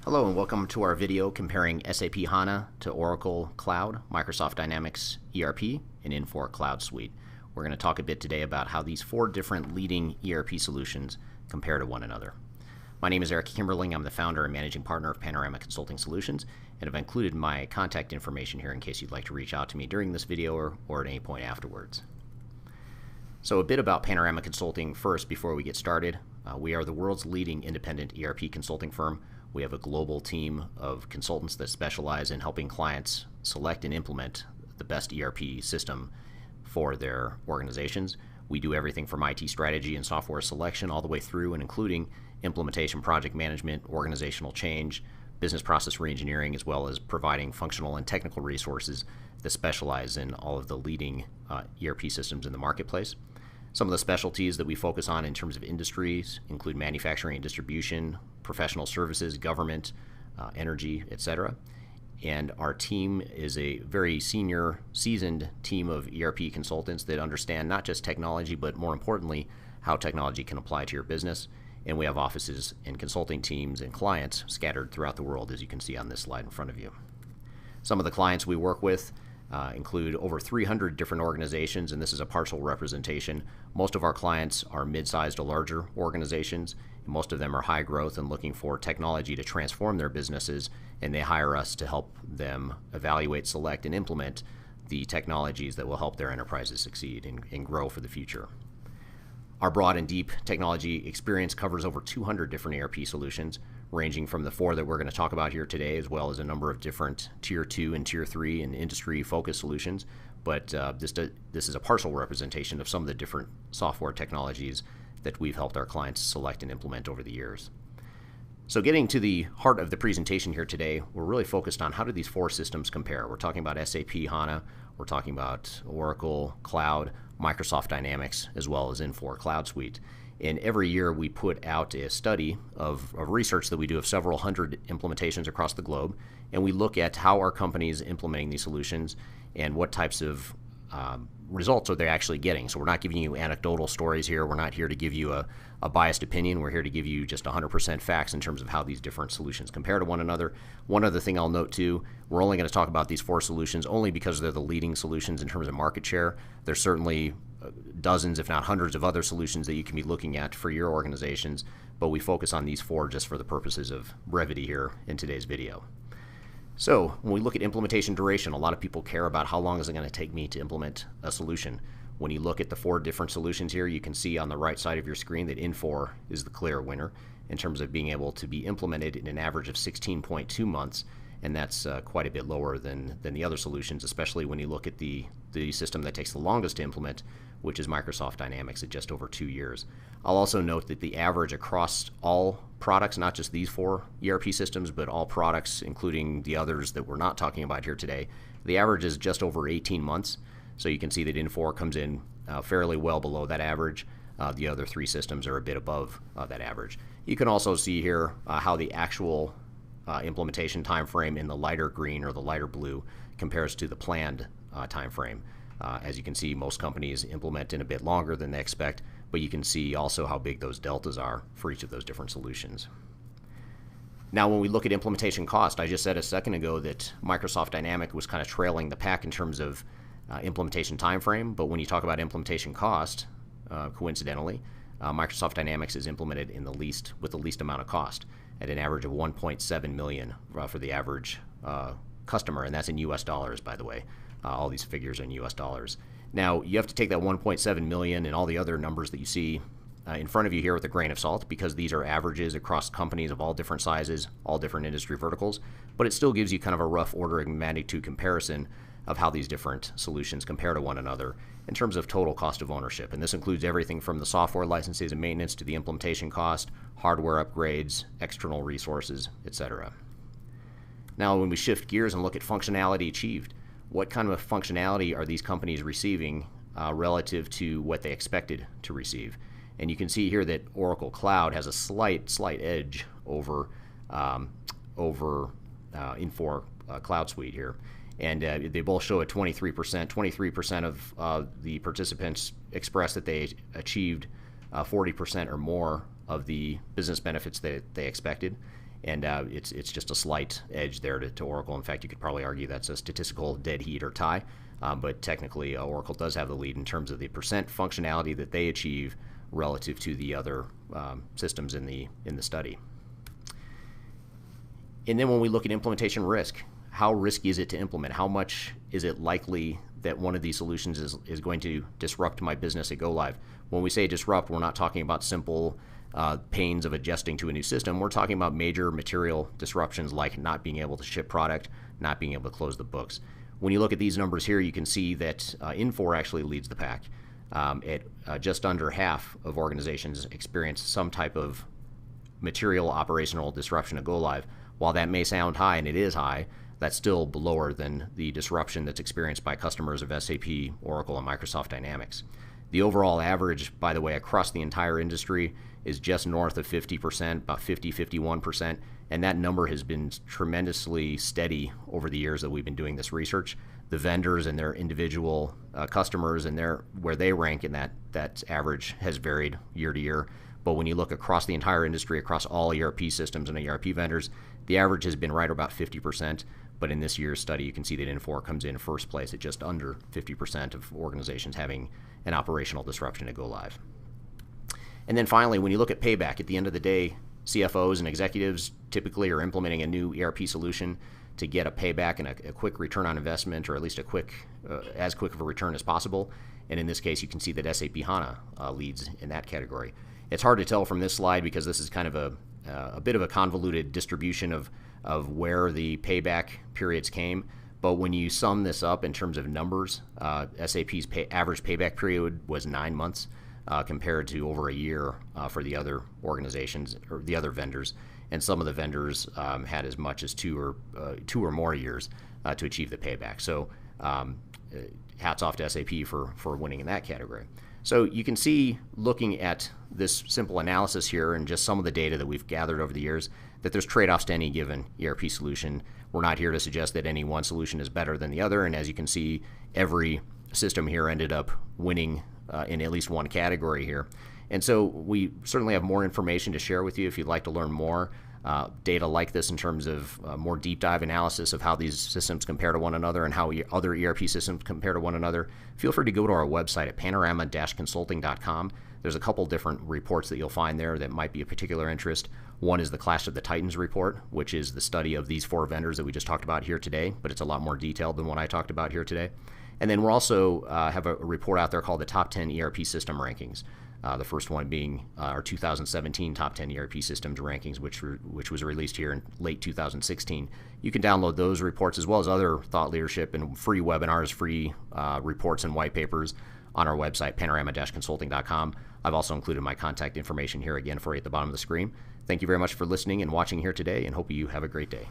Hello and welcome to our video comparing SAP HANA to Oracle Cloud, Microsoft Dynamics ERP, and Infor Cloud Suite. We're going to talk a bit today about how these four different leading ERP solutions compare to one another. My name is Eric Kimberling. I'm the founder and managing partner of Panorama Consulting Solutions, and I've included my contact information here in case you'd like to reach out to me during this video or at any point afterwards. So a bit about Panorama Consulting first before we get started. We are the world's leading independent ERP consulting firm. We have a global team of consultants that specialize in helping clients select and implement the best ERP system for their organizations. We do everything from IT strategy and software selection all the way through and including implementation, project management, organizational change, business process reengineering, as well as providing functional and technical resources that specialize in all of the leading ERP systems in the marketplace. Some of the specialties that we focus on in terms of industries include manufacturing and distribution, professional services, government, energy, etc. And our team is a very senior, seasoned team of ERP consultants that understand not just technology, but more importantly, how technology can apply to your business. And we have offices and consulting teams and clients scattered throughout the world, as you can see on this slide in front of you. Some of the clients we work with include over 300 different organizations, and this is a partial representation. Most of our clients are mid-sized to larger organizations. Most of them are high growth and looking for technology to transform their businesses, and they hire us to help them evaluate, select, and implement the technologies that will help their enterprises succeed and grow for the future. Our broad and deep technology experience covers over 200 different ERP solutions, ranging from the four that we're going to talk about here today, as well as a number of different Tier 2 and Tier 3 and industry-focused solutions. But this is a partial representation of some of the different software technologies that we've helped our clients select and implement over the years. So getting to the heart of the presentation here today, we're really focused on how do these four systems compare. We're talking about SAP HANA, we're talking about Oracle Cloud, Microsoft Dynamics, as well as Infor Cloud Suite. And every year we put out a study of research that we do of several hundred implementations across the globe, and we look at how are companies implementing these solutions and what types of results are they actually getting. So we're not giving you anecdotal stories here. We're not here to give you a biased opinion. We're here to give you just 100% facts in terms of how these different solutions compare to one another. One other thing I'll note too, we're only going to talk about these four solutions only because they're the leading solutions in terms of market share. There's certainly dozens, if not hundreds, of other solutions that you can be looking at for your organizations, but we focus on these four just for the purposes of brevity here in today's video. So when we look at implementation duration, a lot of people care about how long is it going to take me to implement a solution. When you look at the four different solutions here, you can see on the right side of your screen that Infor is the clear winner in terms of being able to be implemented in an average of 16.2 months, and that's quite a bit lower than the other solutions, especially when you look at the system that takes the longest to implement, which is Microsoft Dynamics at just over 2 years. I'll also note that the average across all products, not just these four ERP systems, but all products, including the others that we're not talking about here today, the average is just over 18 months. So you can see that Infor comes in fairly well below that average. The other three systems are a bit above that average. You can also see here how the actual implementation time frame in the lighter green or the lighter blue compares to the planned time frame. As you can see, most companies implement in a bit longer than they expect, but you can see also how big those deltas are for each of those different solutions. Now, when we look at implementation cost, I just said a second ago that Microsoft Dynamics was kind of trailing the pack in terms of implementation time frame, but when you talk about implementation cost, coincidentally, Microsoft Dynamics is implemented with the least amount of cost at an average of 1.7 million for the average customer, and that's in US dollars, by the way. All these figures are in US dollars. Now, you have to take that 1.7 million and all the other numbers that you see in front of you here with a grain of salt, because these are averages across companies of all different sizes, all different industry verticals, but it still gives you kind of a rough order of magnitude comparison of how these different solutions compare to one another in terms of total cost of ownership. And this includes everything from the software licenses and maintenance to the implementation cost, hardware upgrades, external resources, etc. Now, when we shift gears and look at functionality achieved, what kind of functionality are these companies receiving relative to what they expected to receive? And you can see here that Oracle Cloud has a slight edge over Infor Cloud Suite here. And they both show a 23%. 23% of the participants expressed that they achieved 40% or more of the business benefits that they expected. and it's just a slight edge there to Oracle. In fact, you could probably argue that's a statistical dead heat or tie, but technically Oracle does have the lead in terms of the percent functionality that they achieve relative to the other systems in the study. And then when we look at implementation risk, how risky is it to implement? How much is it likely that one of these solutions is going to disrupt my business at go live? When we say disrupt, we're not talking about simple pains of adjusting to a new system. We're talking about major material disruptions like not being able to ship product, not being able to close the books. When you look at these numbers here, you can see that Infor actually leads the pack. At just under half of organizations experience some type of material operational disruption at go live. While that may sound high, and it is high, that's still lower than the disruption that's experienced by customers of SAP, Oracle, and Microsoft Dynamics. The overall average, by the way, across the entire industry is just north of 50%, about 50-51%, and that number has been tremendously steady over the years that we've been doing this research. The vendors and their individual customers and where they rank in that average has varied year to year. But when you look across the entire industry, across all ERP systems and ERP vendors, the average has been right about 50%. But in this year's study, you can see that Infor comes in first place at just under 50% of organizations having an operational disruption to go live. And then finally, when you look at payback, at the end of the day, CFOs and executives typically are implementing a new ERP solution to get a payback and a quick return on investment, or at least as quick of a return as possible. And in this case, you can see that SAP HANA leads in that category. It's hard to tell from this slide because this is kind of a bit of a convoluted distribution of where the payback periods came. But when you sum this up in terms of numbers, SAP's average payback period was 9 months compared to over a year for the other organizations or the other vendors. And some of the vendors had as much as two or more years to achieve the payback. So hats off to SAP for winning in that category. So you can see, looking at this simple analysis here and just some of the data that we've gathered over the years, that there's trade-offs to any given ERP solution. We're not here to suggest that any one solution is better than the other, and as you can see, every system here ended up winning in at least one category here. And so we certainly have more information to share with you if you'd like to learn more data like this in terms of more deep dive analysis of how these systems compare to one another and how other ERP systems compare to one another. Feel free to go to our website at panorama-consulting.com. There's a couple different reports that you'll find there that might be of particular interest. One is the Clash of the Titans report, which is the study of these 4 vendors that we just talked about here today, but it's a lot more detailed than what I talked about here today. And then we'll also have a report out there called the Top 10 ERP System Rankings. The first one being our 2017 Top 10 ERP Systems Rankings, which was released here in late 2016. You can download those reports as well as other thought leadership and free webinars, free reports and white papers on our website, panorama-consulting.com. I've also included my contact information here again for you at the bottom of the screen. Thank you very much for listening and watching here today, and hope you have a great day.